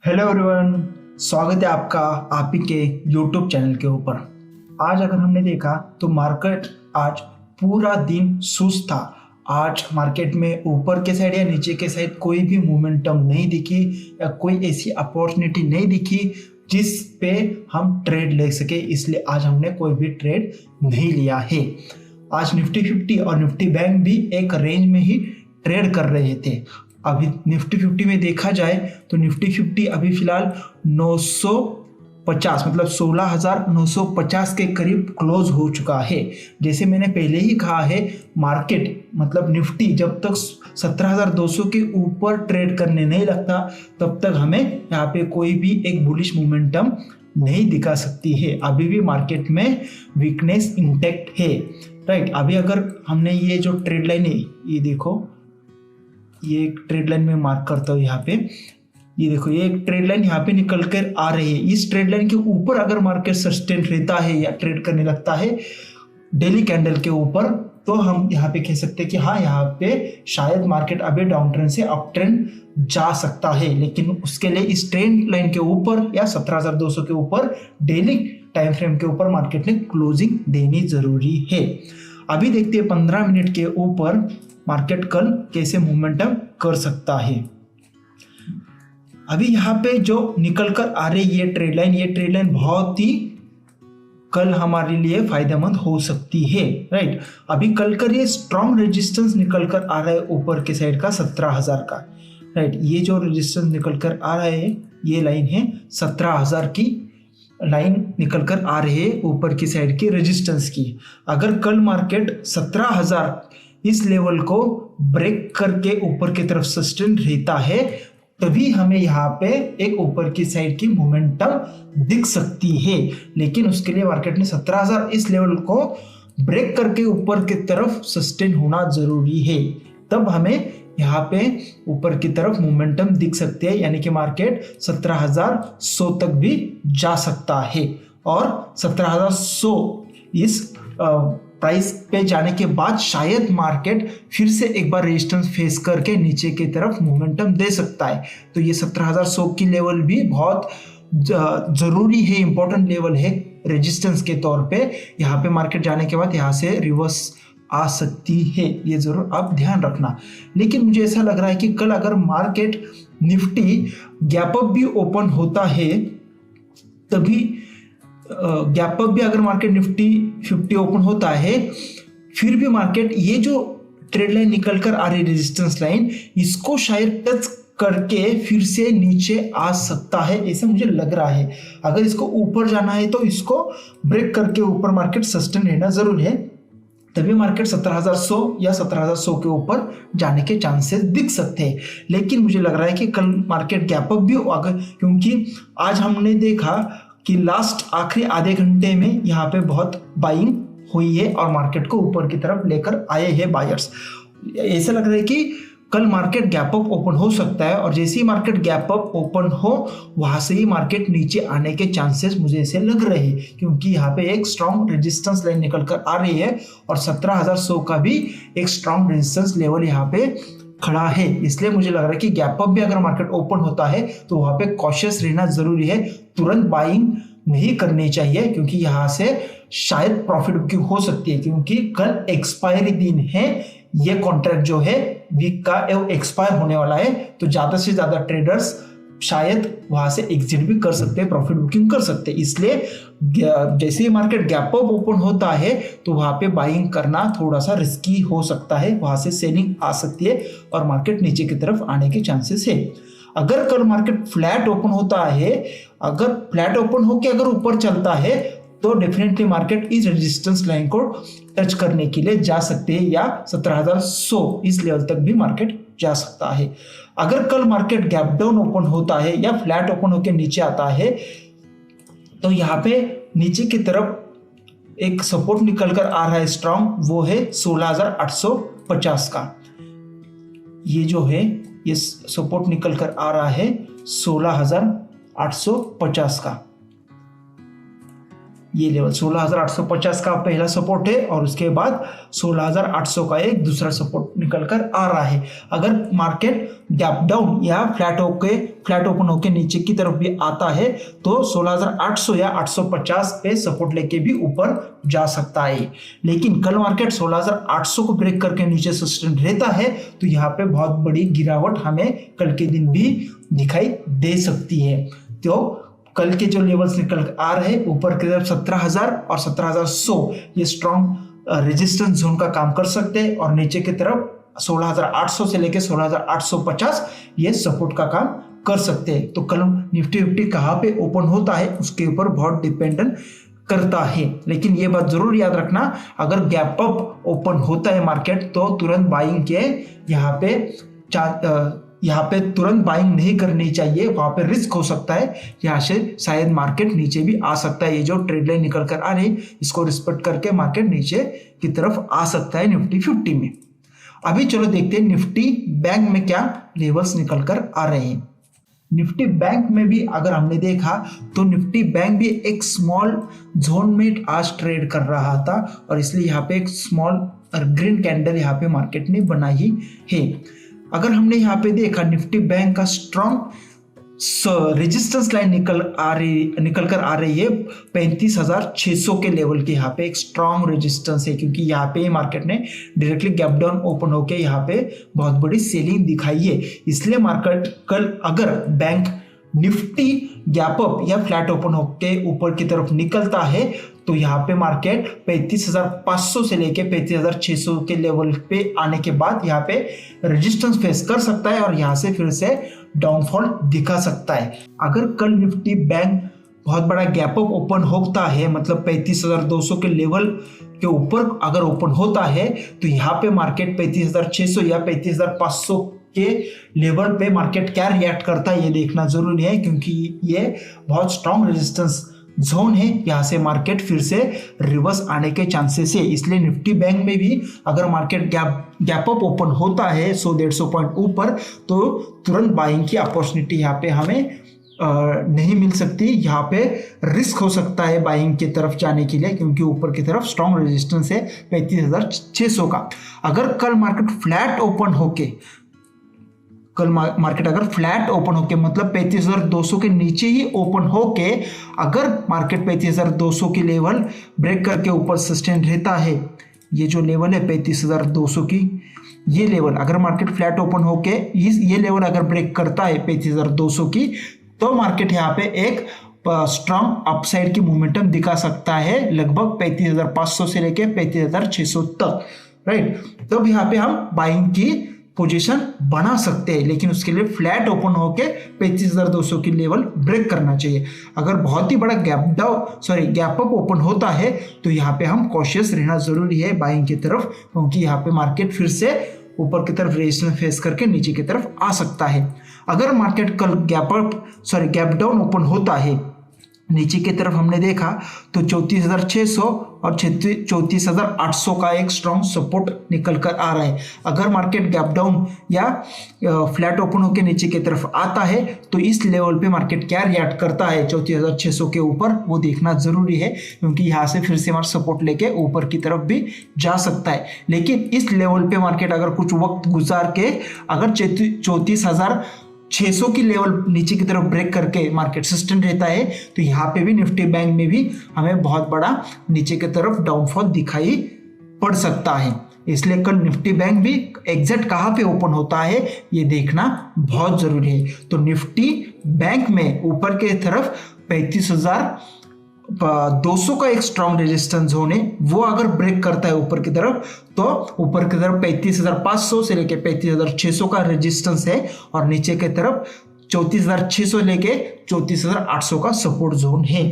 Hello everyone, स्वागत है आपका आप ही के यूट्यूब चैनल के ऊपर। आज अगर हमने देखा तो मार्केट आज पूरा दिन सुस्त था। आज मार्केट में ऊपर के साइड या नीचे के साइड कोई भी मोमेंटम नहीं दिखी या कोई ऐसी अपॉर्चुनिटी नहीं दिखी जिस पे हम ट्रेड ले सके, इसलिए आज हमने कोई भी ट्रेड नहीं लिया है। आज निफ्टी 50 और निफ्टी बैंक भी एक रेंज में ही ट्रेड कर रहे थे। अभी निफ्टी 50 में देखा जाए तो निफ्टी 50 अभी फिलहाल 950 मतलब 16,950 के करीब क्लोज हो चुका है। जैसे मैंने पहले ही कहा है, मार्केट मतलब निफ्टी जब तक 17,200 के ऊपर ट्रेड करने नहीं लगता तब तक हमें यहाँ पे कोई भी एक बुलिश मोमेंटम नहीं दिखा सकती है। अभी भी मार्केट में वीकनेस इंटैक्ट है, राइट। अभी अगर हमने ये जो ट्रेड लाइन है, ये देखो, ये एक ट्रेड लाइन में मार्क करता हूँ यहाँ पे, ये देखो, ये एक ट्रेड लाइन यहाँ पे निकल कर आ रही है। इस ट्रेड लाइन के ऊपर अगर मार्केट सस्टेन रहता है या ट्रेड करने लगता है डेली कैंडल के ऊपर, तो हम यहाँ पे कह सकते हैं कि हाँ, यहाँ पे शायद मार्केट अभी डाउन ट्रेंड से अप ट्रेंड जा सकता है। लेकिन उसके लिए इस ट्रेंड लाइन के ऊपर या 17,200 के ऊपर डेली टाइम फ्रेम के ऊपर मार्केट ने क्लोजिंग देनी जरूरी है। अभी देखते हैं 15 मिनट के ऊपर मार्केट कल कैसे मोमेंटम कर सकता है। अभी यहाँ पे जो निकल कर आ रही ये ट्रेड लाइन बहुत ही कल हमारे लिए फायदेमंद हो सकती है, राइट। अभी कल कर ये स्ट्रॉन्ग रेजिस्टेंस निकल कर आ रहा है ऊपर के साइड का 17,000 का, राइट। ये जो रेजिस्टेंस निकल कर आ रहा है ये लाइन है 17,000 की लाइन निकल कर आ रही है ऊपर की साइड की रेजिस्टेंस की। अगर कल मार्केट 17,000 इस लेवल को ब्रेक करके ऊपर की तरफ सस्टेन रहता है तभी हमें यहाँ पे एक ऊपर की साइड की मोमेंटम दिख सकती है। लेकिन उसके लिए मार्केट ने 17,000 इस लेवल को ब्रेक करके ऊपर की तरफ सस्टेन होना जरूरी है, तब हमें यहाँ पे ऊपर की तरफ मोमेंटम दिख सकती है। यानी कि मार्केट 17,100 तक भी जा सकता है और 17,100 इस प्राइस पे जाने के बाद शायद मार्केट फिर से एक बार रेजिस्टेंस फेस करके नीचे की तरफ मोमेंटम दे सकता है। तो ये 17,100 की लेवल भी बहुत जरूरी है, इंपॉर्टेंट लेवल है रेजिस्टेंस के तौर पे। यहाँ पे मार्केट जाने के बाद यहाँ से रिवर्स आ सकती है, ये जरूर आप ध्यान रखना। लेकिन मुझे ऐसा लग रहा है कि कल अगर मार्केट निफ्टी गैप अप भी ओपन होता है तभी गैप अप भी अगर मार्केट निफ्टी 50 ओपन होता है, फिर भी मार्केट ये जो ट्रेड लाइन निकल कर आ रही रेजिस्टेंस लाइन, इसको शायद टच करके फिर से नीचे आ सकता है, ऐसा मुझे लग रहा है। अगर इसको ऊपर जाना है तो इसको ब्रेक करके ऊपर मार्केट सस्टेन रहना जरूरी है, तभी मार्केट 17,100 या 17,100 के ऊपर जाने के चांसेस दिख सकते हैं। लेकिन मुझे लग रहा है कि कल मार्केट गैप अप भी होगा, क्योंकि आज हमने देखा कि लास्ट आखिरी आधे घंटे में यहाँ पे बहुत बाइंग हुई है और मार्केट को ऊपर की तरफ लेकर आए हैं बायर्स। ऐसा लग रहा है कि कल मार्केट गैप अप ओपन हो सकता है और जैसे ही मार्केट गैप अप ओपन हो वहां से ही मार्केट नीचे आने के चांसेस मुझे ऐसे लग रहे हैं, क्योंकि यहाँ पे एक स्ट्रॉन्ग रेजिस्टेंस लाइन निकल कर आ रही है और 17,100 का भी एक स्ट्रॉन्ग रेजिस्टेंस लेवल यहाँ पे खड़ा है। इसलिए मुझे लग रहा है कि गैप अप भी अगर मार्केट ओपन होता है तो वहां पे कॉशियस रहना जरूरी है, तुरंत बाइंग नहीं करनी चाहिए, क्योंकि यहाँ से शायद प्रॉफिट बुकिंग हो सकती है। क्योंकि कल एक्सपायरी दिन है, ये कॉन्ट्रैक्ट जो है वीक का एक्सपायर होने वाला है, तो ज्यादा से ज्यादा ट्रेडर्स शायद वहां से एग्जिट भी कर सकते हैं, प्रॉफिट बुकिंग कर सकते हैं। इसलिए जैसे ही मार्केट गैप अप ओपन होता है तो वहां पे बाइंग करना थोड़ा सा रिस्की हो सकता है, वहां से सेलिंग आ सकती है और मार्केट नीचे की तरफ आने के चांसेस है। अगर कल मार्केट फ्लैट ओपन होता है, अगर फ्लैट ओपन होकर अगर ऊपर चलता है तो डेफिनेटली मार्केट इस रेजिस्टेंस लाइन को टच करने के लिए जा सकते हैं या 17,100 इस लेवल तक भी मार्केट जा सकता है। अगर कल मार्केट गैप डाउन ओपन होता है या फ्लैट ओपन होकर नीचे आता है तो यहाँ पे नीचे की तरफ एक सपोर्ट निकल कर आ रहा है स्ट्रॉन्ग, वो है 16,850 का। ये जो है ये सपोर्ट निकल कर आ रहा है 16,850 का। ये लेवल 16,850 का पहला सपोर्ट है और उसके बाद 16,800 का एक दूसरा सपोर्ट निकल कर आ रहा है। अगर मार्केट गैप डाउन या फ्लैट ओपन होके नीचे की तरफ भी आता है तो 16,800 या 850 पे सपोर्ट लेके भी ऊपर जा सकता है। लेकिन कल मार्केट 16,800 को ब्रेक करके नीचे सस्टेन रहता है तो यहाँ पे बहुत बड़ी गिरावट हमें कल के दिन भी दिखाई दे सकती है। तो कल के जो लेवल्स निकल आ रहे हैं ऊपर की तरफ 17,000 और 17,100 ये स्ट्रॉन्ग रेजिस्टेंस जोन का काम कर सकते हैं और नीचे की तरफ 16,800 से लेकर 16,850 ये सपोर्ट का काम कर सकते हैं। तो कल निफ्टी 50 कहाँ पे ओपन होता है उसके ऊपर बहुत डिपेंडेंट करता है। लेकिन ये बात जरूर याद रखना, अगर गैप अप ओपन होता है मार्केट तो तुरंत बाइंग के यहाँ पे तुरंत बाइंग नहीं करनी चाहिए, वहां पे रिस्क हो सकता है, यहाँ से शायद मार्केट नीचे भी आ सकता है। ये जो ट्रेड लाइन निकल कर आ रही है इसको रिस्पेक्ट करके मार्केट नीचे की तरफ आ सकता है निफ्टी 50 में। अभी चलो देखते हैं निफ्टी बैंक में क्या लेवल्स निकल कर आ रहे हैं। निफ्टी बैंक में भी अगर हमने देखा तो निफ्टी बैंक भी एक स्मॉल जोन में आज ट्रेड कर रहा था और इसलिए यहाँ पे एक स्मॉल ग्रीन कैंडल यहाँ पे मार्केट ने बनाई है। अगर हमने यहाँ पे देखा निफ्टी बैंक का स्ट्रॉन्ग रेजिस्टेंस लाइन निकल कर आ रही है 35,600 के लेवल के। यहाँ पे एक स्ट्रॉन्ग रेजिस्टेंस है क्योंकि यहाँ पे मार्केट ने डायरेक्टली गैप डाउन ओपन होके यहाँ पे बहुत बड़ी सेलिंग दिखाई है। इसलिए मार्केट कल अगर बैंक निफ्टी गैप अप या फ्लैट ओपन होके ऊपर की तरफ निकलता है तो यहाँ पे मार्केट 35,500 से लेके 35,600 के लेवल पे आने के बाद यहाँ पे रेजिस्टेंस फेस कर सकता है और यहाँ से फिर से डाउनफॉल दिखा सकता है। अगर कल निफ्टी बैंक बहुत बड़ा गैप अप ओपन होता है, मतलब 35,200 के लेवल के ऊपर अगर ओपन होता है तो यहाँ पे मार्केट 35,600 या 35,500 के लेवल पे मार्केट क्या रिएक्ट करता है ये देखना जरूरी है, क्योंकि ये बहुत स्ट्रॉन्ग रेजिस्टेंस जोन है, यहाँ से मार्केट फिर से रिवर्स आने के चांसेस है। इसलिए निफ्टी बैंक में भी अगर मार्केट गैप अप ओपन होता है 100-150 पॉइंट ऊपर तो तुरंत बाइंग की अपॉर्चुनिटी यहाँ पे हमें नहीं मिल सकती। यहाँ पे रिस्क हो सकता है बाइंग की तरफ जाने के लिए, क्योंकि ऊपर की तरफ स्ट्रॉन्ग रेजिस्टेंस है 35,600 का। अगर कल मार्केट फ्लैट ओपन होके मतलब 35,200 के नीचे ही ओपन होके अगर मार्केट 35,200 के लेवल ब्रेक करके ऊपर सस्टेन रहता है, ये जो लेवल है 35,200 की ये लेवल अगर मार्केट फ्लैट ओपन होके ये लेवल अगर ब्रेक करता है 35,200 की तो मार्केट यहाँ पे एक स्ट्रॉन्ग अपसाइड की मोमेंटम दिखा सकता है लगभग 35,500 से लेके 35,600 तक, राइट। तो यहाँ पे हम बाइंग की पोजीशन बना सकते हैं, लेकिन उसके लिए फ्लैट ओपन होके 35,200 की लेवल ब्रेक करना चाहिए। अगर बहुत ही बड़ा गैप अप ओपन होता है तो यहाँ पे हम कॉशियस रहना जरूरी है बाइंग की तरफ, क्योंकि यहाँ पे मार्केट फिर से ऊपर की तरफ रेजिस्टेंस फेस करके नीचे की तरफ आ सकता है। अगर मार्केट कल गैप डाउन ओपन होता है नीचे की तरफ हमने देखा तो 34,600 और 34,800 का एक स्ट्रॉन्ग सपोर्ट निकल कर आ रहा है। अगर मार्केट गैप डाउन या फ्लैट ओपन होकर नीचे की तरफ आता है तो इस लेवल पे मार्केट क्या रिएक्ट करता है 34,600 के ऊपर वो देखना जरूरी है, क्योंकि यहाँ से फिर से हमारा सपोर्ट लेके ऊपर की तरफ भी जा सकता है। लेकिन इस लेवल पे मार्केट अगर कुछ वक्त गुजार के अगर 34,600 की लेवल नीचे की तरफ ब्रेक करके मार्केट सस्टेन रहता है तो यहाँ पे भी निफ्टी बैंक में भी हमें बहुत बड़ा नीचे की तरफ डाउनफॉल दिखाई पड़ सकता है। इसलिए कल निफ्टी बैंक भी एग्जैक्ट कहाँ पे ओपन होता है ये देखना बहुत जरूरी है। तो निफ्टी बैंक में ऊपर के तरफ 35,200 का एक स्ट्रॉन्ग रेजिस्टेंस जोन है, वो अगर ब्रेक करता है ऊपर की तरफ तो ऊपर की तरफ 35,500 से लेके 35,600 का रेजिस्टेंस है और नीचे की तरफ 34,600 लेके 34,800 का सपोर्ट जोन है।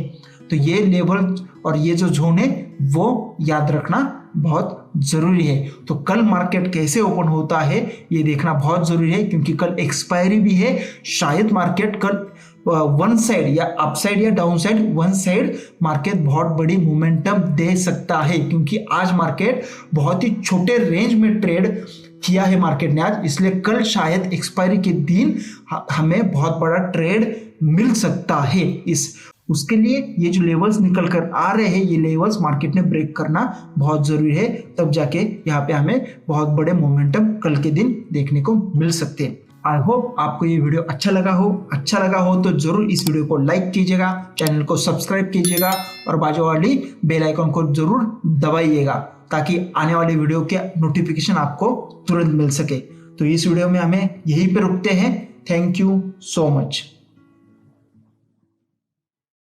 तो ये लेवल और ये जो जोन है वो याद रखना बहुत जरूरी है। तो कल मार्केट कैसे ओपन होता है ये देखना बहुत जरूरी है, क्योंकि कल एक्सपायरी भी है। शायद मार्केट कल वन साइड या अपसाइड या down side one side market बहुत बड़ी मोमेंटम दे सकता है, क्योंकि आज मार्केट बहुत ही छोटे रेंज में ट्रेड किया है मार्केट ने आज। इसलिए कल शायद एक्सपायरी के दिन हमें बहुत बड़ा ट्रेड मिल सकता है। उसके लिए ये जो लेवल्स निकल कर आ रहे हैं, ये लेवल्स मार्केट ने ब्रेक करना बहुत जरूरी है, तब जाके यहाँ पे हमें बहुत बड़े मोमेंटम कल के दिन देखने को मिल सकते हैं। आई होप आपको ये वीडियो अच्छा लगा हो तो जरूर इस वीडियो को लाइक कीजिएगा, चैनल को सब्सक्राइब कीजिएगा और बाजू वाली बेल आइकन को जरूर दबाइएगा ताकि आने वाली वीडियो के नोटिफिकेशन आपको तुरंत मिल सके। तो इस वीडियो में हमें यहीं पे रुकते हैं। Thank you so much.